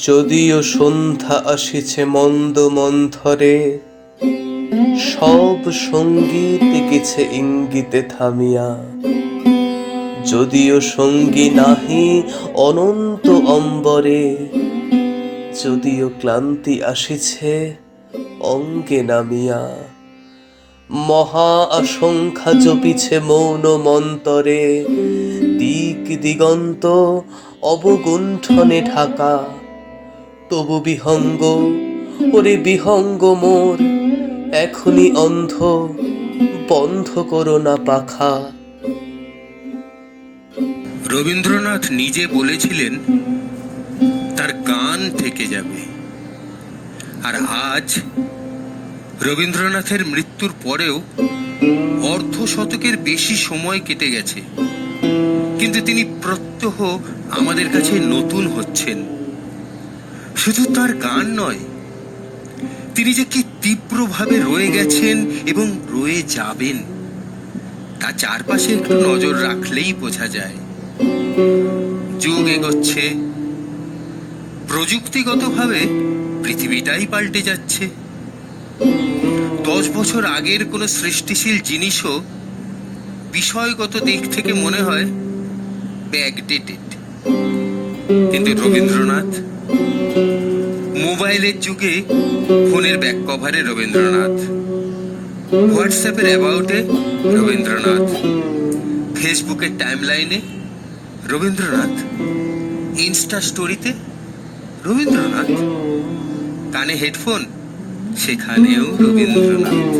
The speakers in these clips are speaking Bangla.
যদিও সন্ধ্যা আসিছে মন্দ মন্থরে, সব সঙ্গীত গেছে ইঙ্গিতে থামিয়া। যদিও সঙ্গী নাহি অনন্ত অম্বরে, যদিও ক্লান্তি আসিছে অঙ্গে নামিয়া। মহা আশঙ্কা জপিছে মৌন মন্তরে, দিক দিগন্ত অবগুণ্ঠনে ঢাকা। তবু বিহঙ্গ, ওরে বিহঙ্গ মোর, এখনি অন্ধ, বন্ধ করো না পাখা। রবীন্দ্রনাথ নিজে বলেছিলেন তার গান থেকে যাবে। আর আজ রবীন্দ্রনাথের মৃত্যুর পরেও অর্ধ শতকের বেশি সময় কেটে গেছে, কিন্তু তিনি প্রত্যহ আমাদের কাছে নতুন হচ্ছেন। শুধু তার গান নয়, তিনি যে কি তীব্রভাবে রয়ে গেছেন এবং রয়ে যাবেন তা চারপাশে একটু নজর রাখলেই বোঝা যায়। যুগ এগোচ্ছে, প্রযুক্তিগতভাবে পৃথিবীটাই পাল্টে যাচ্ছে। 10 বছর আগের কোনো সৃষ্টিশীল জিনিসও বিষয়গত দিক থেকে মনে হয় ব্যাকডেটেড, কিন্তু রবীন্দ্রনাথ মোবাইলের যুগে ফোনের ব্যাক কভারে রবীন্দ্রনাথ, হোয়াটসঅ্যাপের অ্যাবাউটে রবীন্দ্রনাথ, ফেসবুকের টাইমলাইনে রবীন্দ্রনাথ, ইনস্টা স্টোরিতে রবীন্দ্রনাথ, কানে হেডফোন সেখানেও রবীন্দ্রনাথ।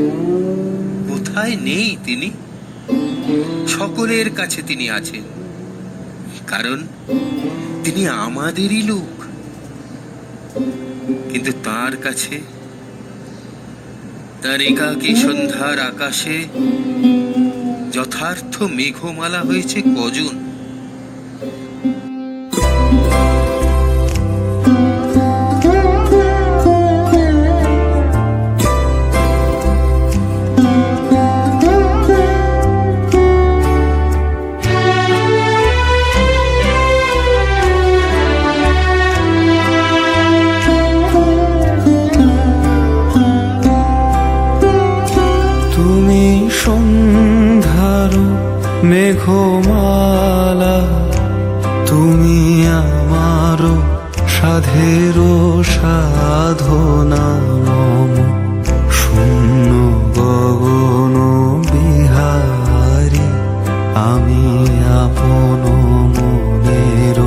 কোথায় নেই তিনি? সকলের কাছে তিনি আছেন, কারণ তিনি আমাদেরই লোক। কিন্তু তার কাছে, তার একাকী সন্ধ্যার আকাশে যথার্থ মেঘমালা হয়েছে কজন? মেঘমালা, তুমি আমারো সাধেরো সাধনা। মম শূন্য গগন বিহারী, আমি আপন মনের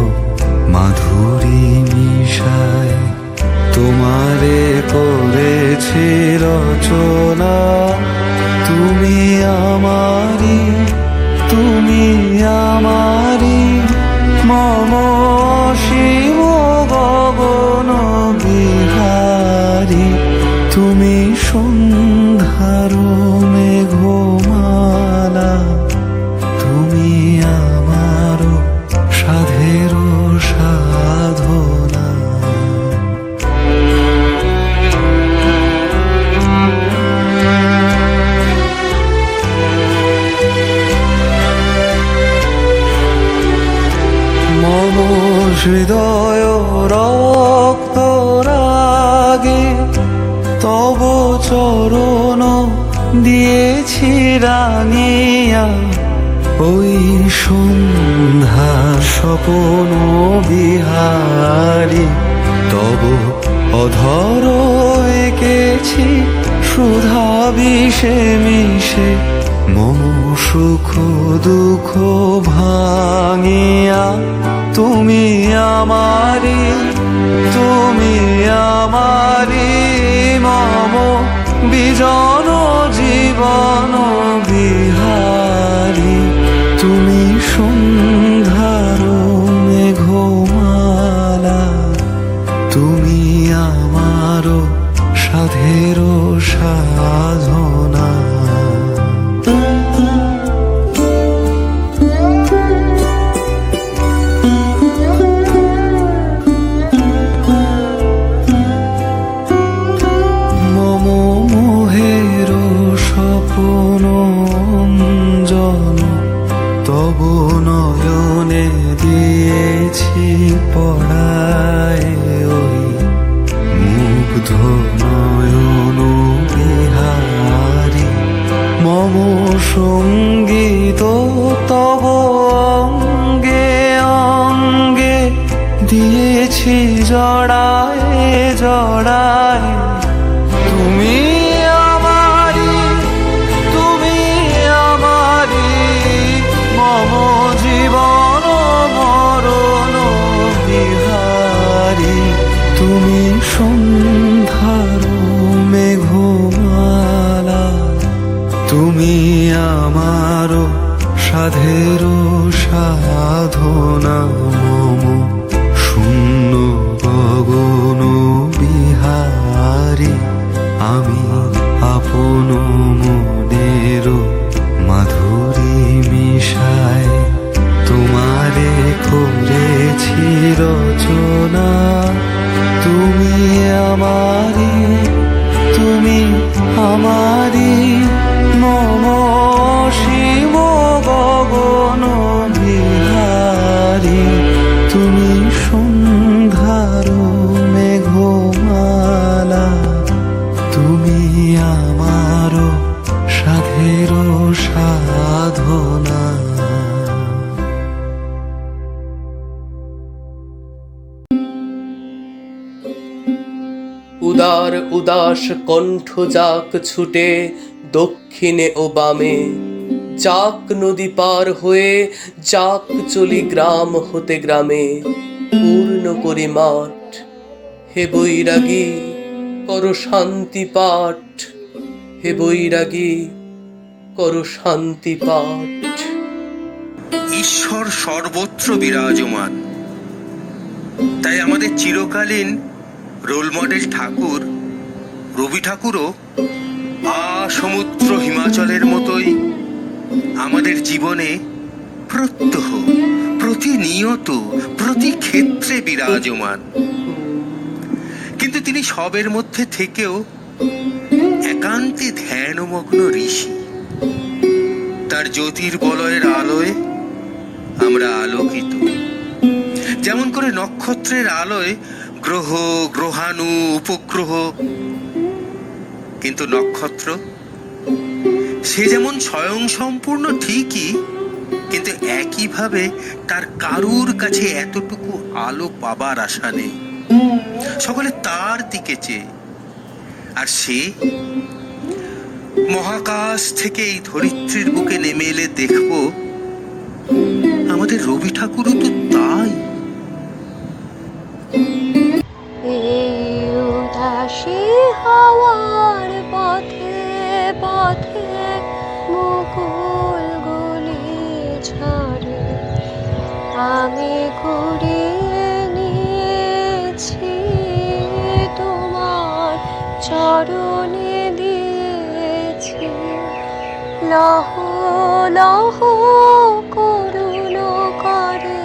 মাধুরী মিশায় তোমারে করেছি রচনা। তুমি আমারি, তুমি আমারি, মম শিব গগন বিহারী। তুমি সন্ধ্যার মেঘমালা, তুমি আমার সাধের সাধনা। হৃদয় রক্ত রাগে তব চরণ দিয়েছি রাঙিয়া। ওই সন্ধ্যা স্বপন বিহারী, তব অধর এঁকেছি সুধা বিষে মিশে। মম সুখ দুঃখ ভাঙিয়া, তুমি আমারি, তুমি আমারি, মম বিজন জীবন বিহারী। তুমি সন্ধ্যার মেঘমালা, তুমি আমার সাধের সাধনা। মম মোহের স্বপ্ন সঙ্গীত তব অঙ্গে অঙ্গে দিয়েছি জড়ায় জড়ায়। তুমি আমারি, তুমি আমারি, মম জীবন মরণ বিহারী। তুমি সন্ধ্যার মেঘমালা, তুমি আমার সাধের সাধনা। মম শূন্য গগন বিহারী, আমি আপন মনের মাধুরী মিশায় তোমারে করেছি রচনা। তুমি আমারি, তুমি আমারি, মম শিব গগন বিহারী। তুমি সন্ধ্যার মেঘমালা, তুমি আমার সাধের সাধনা। উদার উদাস কণ্ঠ যাক ছুটে দক্ষিণে ও বামে, যাক নদী পার হয়ে যাক চলি গ্রাম হতে গ্রামে, পূর্ণ করি মাঠ। হে বৈরাগী করো শান্তি পাঠ, হে বৈরাগী করো শান্তি পাঠ। ঈশ্বর সর্বত্র বিরাজমান, তাই আমাদের চিরকালীন রোল মডেল ঠাকুর রবি ঠাকুরও সমুদ্র হিমাচলের মতোই আমাদের জীবনে প্রত্যহ, প্রতিনিয়ত, প্রতি ক্ষেত্রে বিরাজমান। কিন্তু তিনি সবের মধ্যে থেকেও একান্তে ধ্যানমগ্ন ঋষি। তার জ্যোতির্বলয়ের আলোয় আমরা আলোকিত, যেমন করে নক্ষত্রের আলোয় গ্রহ, গ্রহাণু, উপগ্রহ। কিন্তু নক্ষত্র সে যেমন স্বয়ং সম্পূর্ণ ঠিকই, কিন্তু একইভাবে তার কারুর কাছে এতটুকু আলো পাবার আশা নেই। সকলে তার দিকে চেয়ে, আর সে মহাকাশ থেকে এই ধরিত্রীর বুকে নেমে এলে দেখব আমাদের রবি ঠাকুরও তো তাই। উদাসী হাওয়ার পথে পথে মুকুল গুলি ঝরে, আমি কুড়িয়ে নিয়েছি তোমার চরণে দিয়েছি। লহ লহ করুণ করে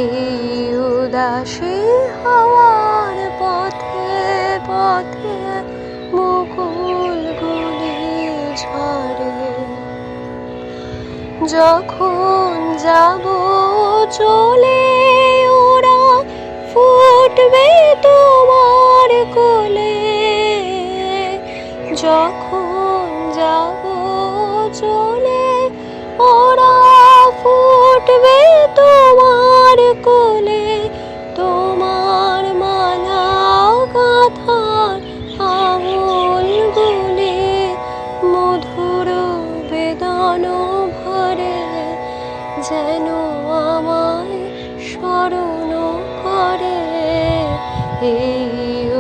এই উদাসী হাওয়ার পথে পথে মুকুল গুলি ঝরে। যখন যাব চলে ওরা ফুটবে তোমার কোলে, যখন যাব চলে ওরা ফুটবে তোমার কোলে। তোমার মালা গাঁথার আঙুল গুলি মধুর বেদন ভরে, যেন আমায় স্মরণ করে এই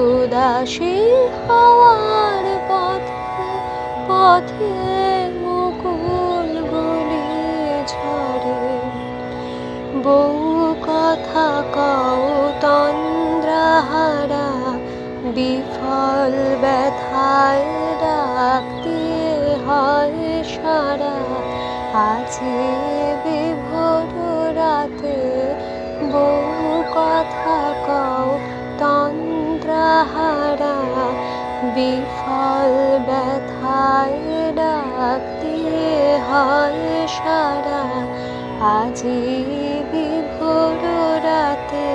উদাসী হাওয়ার পথে পথে মুকুল গুলি ঝরে। বউ কথা কও তন্দ্রাহারা, বিফল ব্যথায় ডাক দিয়ে হয় সারা। আজি বিভোর রাতে বউ কথা কও তন্দ্রাহারা, বিফল ব্যথায় ডাক দিয়ে হয় সারা। আজি বিভোর রাতে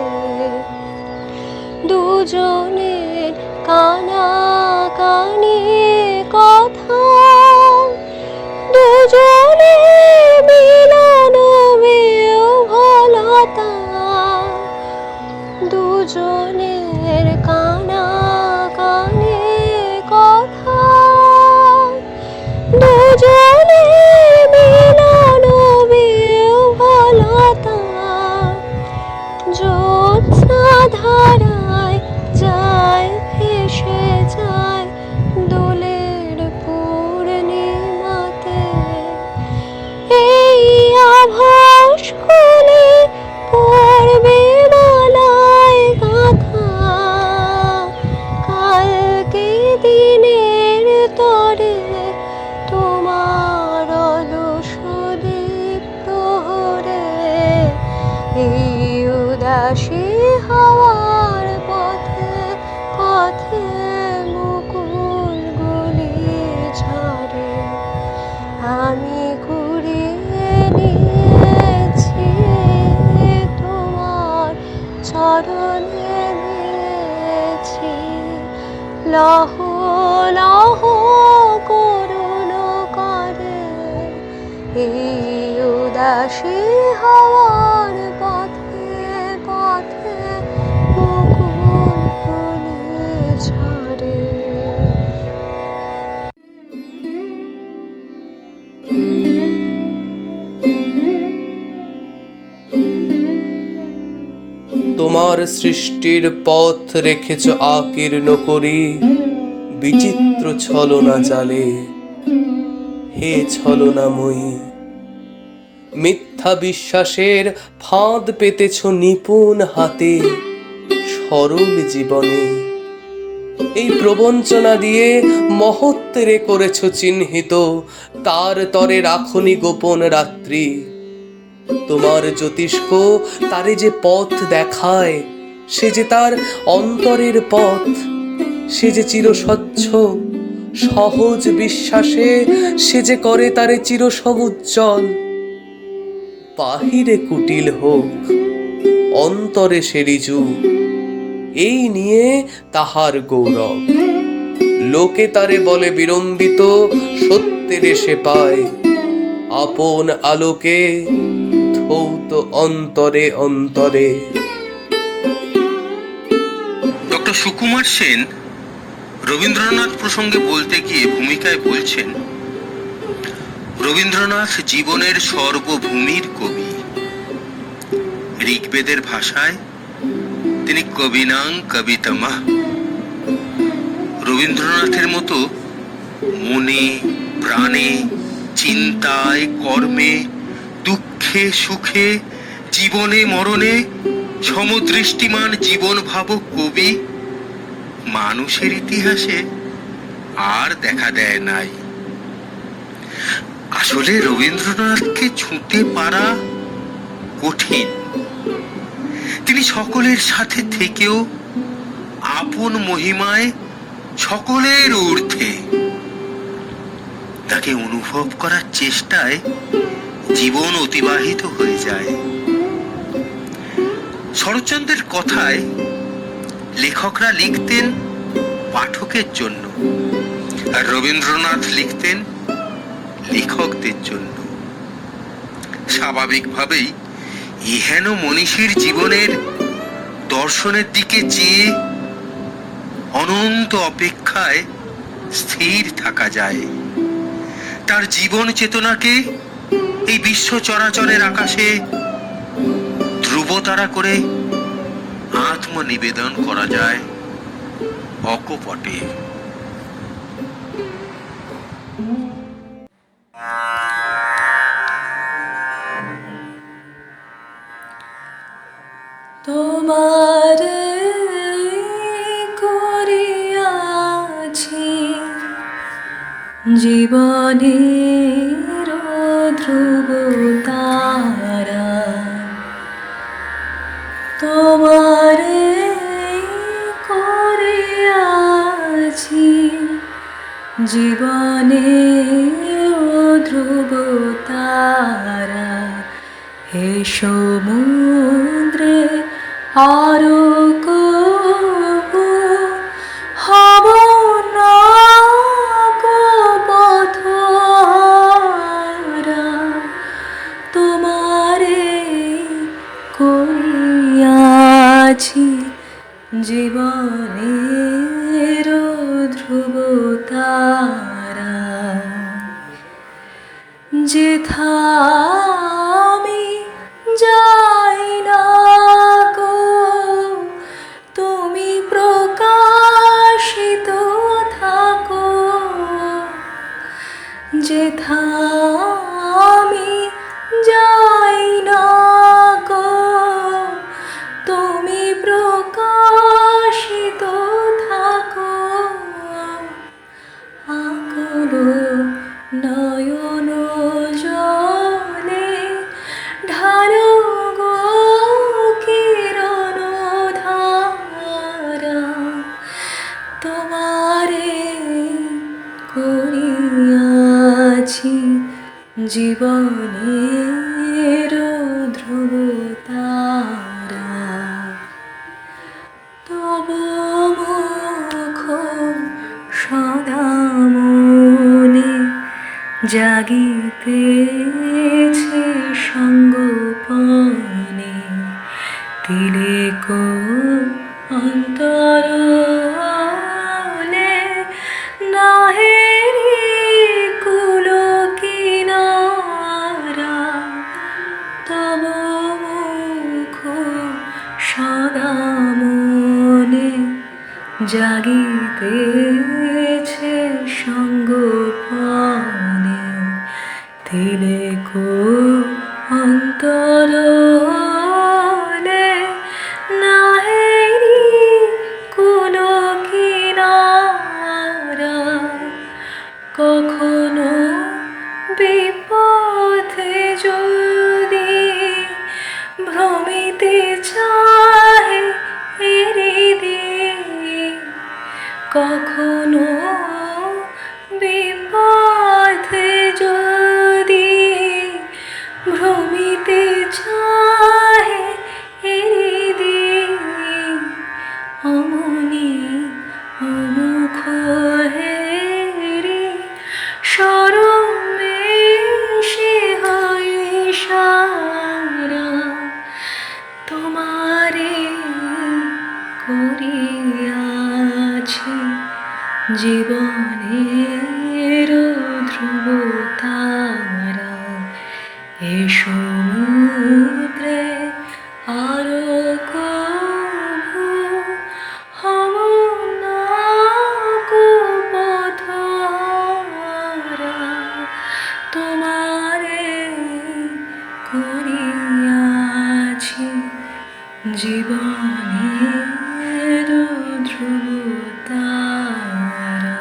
দুজনের কানা কানি কথা, তোমার সৃষ্টির পথ রেখেছ আকীর্ণ করি বিচিত্র ছলনা জালে। হে ছলনাময়ী, মিথ্যা বিশ্বাসের ফাঁদ পেতেছ নিপুণ হাতে সরল জীবনে। এই প্রবঞ্চনা দিয়ে মহত্তরে করেছ চিহ্নিত, তার তরে রাখনি গোপন রাত্রি। তোমার জ্যোতিষ্ক তারে যে পথ দেখায়, সে যে তার অন্তরের পথ, সে যে চিরস্বচ্ছ সহজ বিশ্বাসে, সে যে করে তারে চির সমুজ্জ্বল। বাহিরে কুটিল হোক, অন্তরে সে ঋজু, এই নিয়ে তাহার গৌরব। লোকে তারে বলে বিড়ম্বিত, সত্যের সে পায় আপন আলোকে ধৌত অন্তরে অন্তরে। ডক্টর সুকুমার সেন রবীন্দ্রনাথ প্রসঙ্গে বলতে গিয়ে ভূমিকায় বলছেন, রবীন্দ্রনাথ জীবনের সর্বভূমির কবি। ঋগ্বেদের ভাষায় তিনি কবিনাং কবিতমঃ। রবীন্দ্রনাথের মতো মনে প্রাণে চিন্তায় কর্মে দুঃখে সুখে জীবনে মরণে সমদৃষ্টিমান জীবন ভাবক কবি মানুষের ইতিহাসে আর দেখা দেয় নাই। আসলে রবীন্দ্রনাথকে ছুঁতে পারা কঠিন। তিনি সকলের সাথে থেকেও আপন মহিমায় সকলের ঊর্ধ্বে। তাকে অনুভব করার চেষ্টায় জীবন অতিবাহিত হয়ে যায়। শরৎচন্দ্রের কথায় লেখকরা লিখতেন পাঠকের জন্য, আর রবীন্দ্রনাথ লিখতেন লেখকদের জন্য। স্বাভাবিকভাবেই ইহেন মনীষীর জীবনের দর্শনের দিকে চেয়ে অনন্ত অপেক্ষায় স্থির থাকা যায়। তার জীবন চেতনাকে এই বিশ্ব চরাচরের আকাশে ধ্রুবতারা করে আত্মনিবেদন করা যায় অকপটে। তোমার করিয়াছি জীবনের ধ্রুব তারা, তোমার করিয়াছি জীবনের ধ্রুব তারা। হে সমুদ্রে আরো কবু হব না গো পথহারা, তোমারে করিয়াছি জীবনের ধ্রুব তারা। যেথা আমি যাই না গো তুমি প্রকাশিত থাকো, যেথা আমি যাই না গো তুমি প্রকাশিত থাকো। আকুল নয়ন জলে ঢালো গো কিরণ ধারা, তোমারে করিয়াছি জীবনের ধ্রুব তারা। তব মুখ সদা মনে জাগিতেছে সঙ্গোপনে, তিলেক অন্তরলে নাহেরি কুল কিনারা। তব মুখ সদা জাগিতেছে সঙ্গোপনে, তিলেকো অন্তরলে, নাহেরি কোনো কিনারা, কখনো বিপথে যদি ভ্রমিতে চাহে হৃদয়, কখনো বিপথে যদি ভ্রমিতে চাহে হৃদয়, অমনি অমুখ হেরি সরমে সে হয় সারা, তোমারে করিয়াছি জীবনের ধ্রুব তারা, এ সমুদ্রে আরো কভু হব না কো পথহারা, তোমারে করিয়াছি জীবনের ধ্রুব তারা।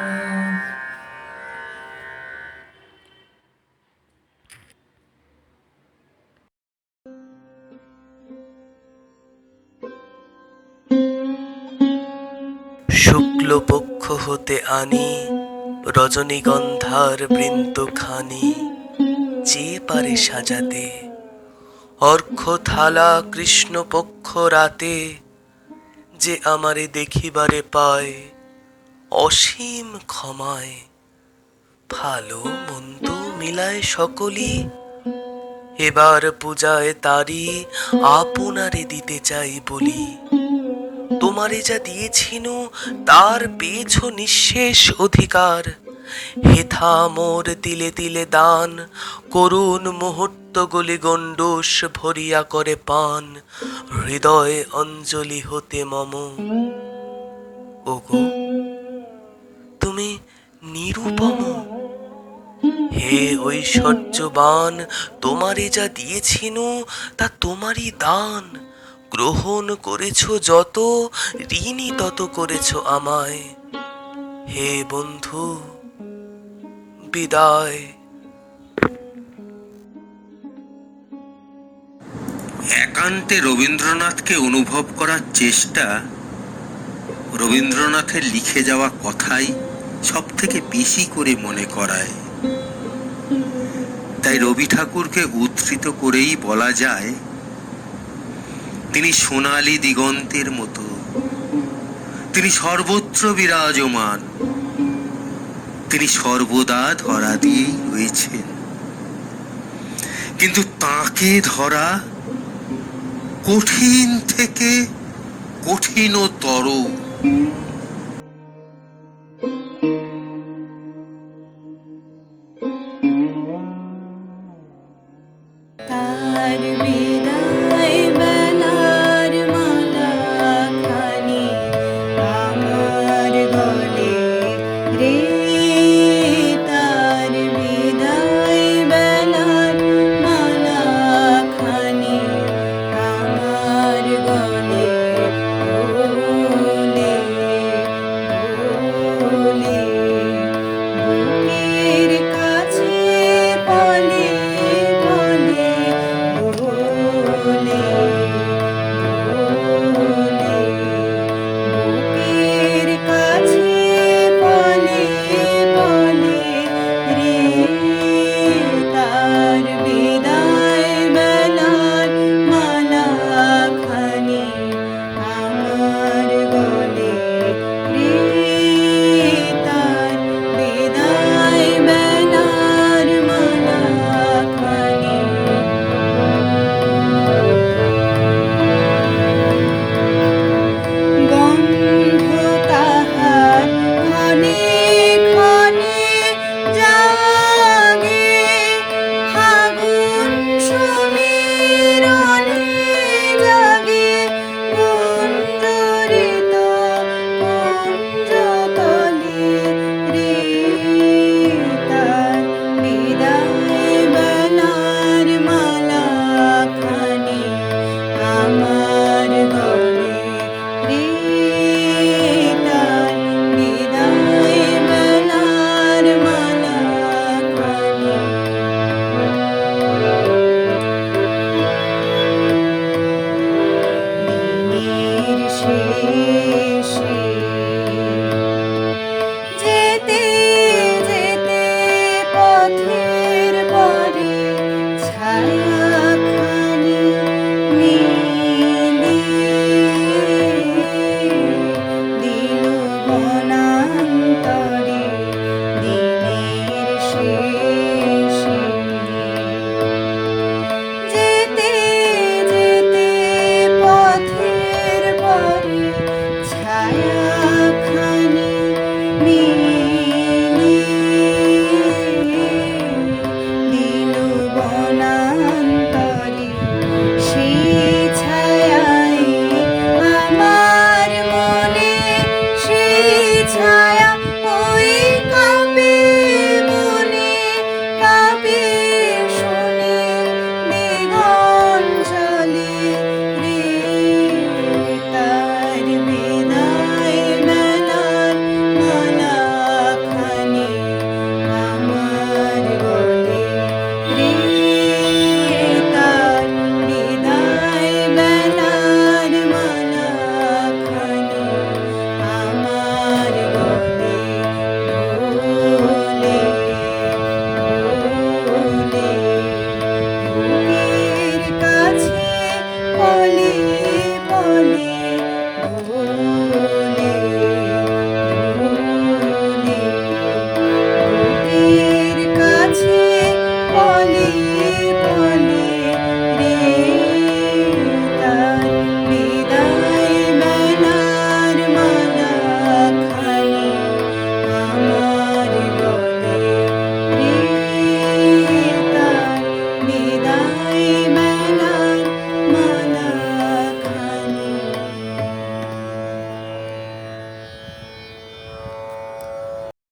শুক্লপক্ষ হতে আনি রজনীগন্ধার বৃন্তখানি, যে পারে সাজাতে অর্ঘ্য থালা কৃষ্ণপক্ষ রাতে, যে আমারে দেখিবারে পায় অসীম ক্ষমায়, ভালো মন্দ মিলায় সকলি, এবার পূজায় তারি আপনারে দিতে চাই বলি, তোমারে যা দিয়েছিনু তার পেয়েছ নিঃশেষ অধিকার, হেথা মোর তিলে তিলে দান, করুণ মুহূর্ত গলি গণ্ডূষ ভরিয়া করে পান, হৃদয় অঞ্জলি হতে মম। ওগো তুমি নিরুপম, হে ঐশ্বর্যবান, তোমারে যা দিয়েছিনু তা তোমারই দান, গ্রহণ করেছ যত, ঋণী তত করেছ আমায়, হে বন্ধু বিদায়। একান্তে রবীন্দ্রনাথকে অনুভব করার চেষ্টা রবীন্দ্রনাথের লিখে যাওয়া কথাই সব থেকে বেশি করে মনে করায়। তাই রবি ঠাকুরকে উদ্ধৃত করেই বলা যায়, তিনি সোনালী দিগন্তের মতো, তিনি সর্বত্র বিরাজমান, তিনি সর্বদা ধরা দিয়েই রয়েছেন, কিন্তু তাকে ধরা কঠিন থেকে কঠিনতর। তার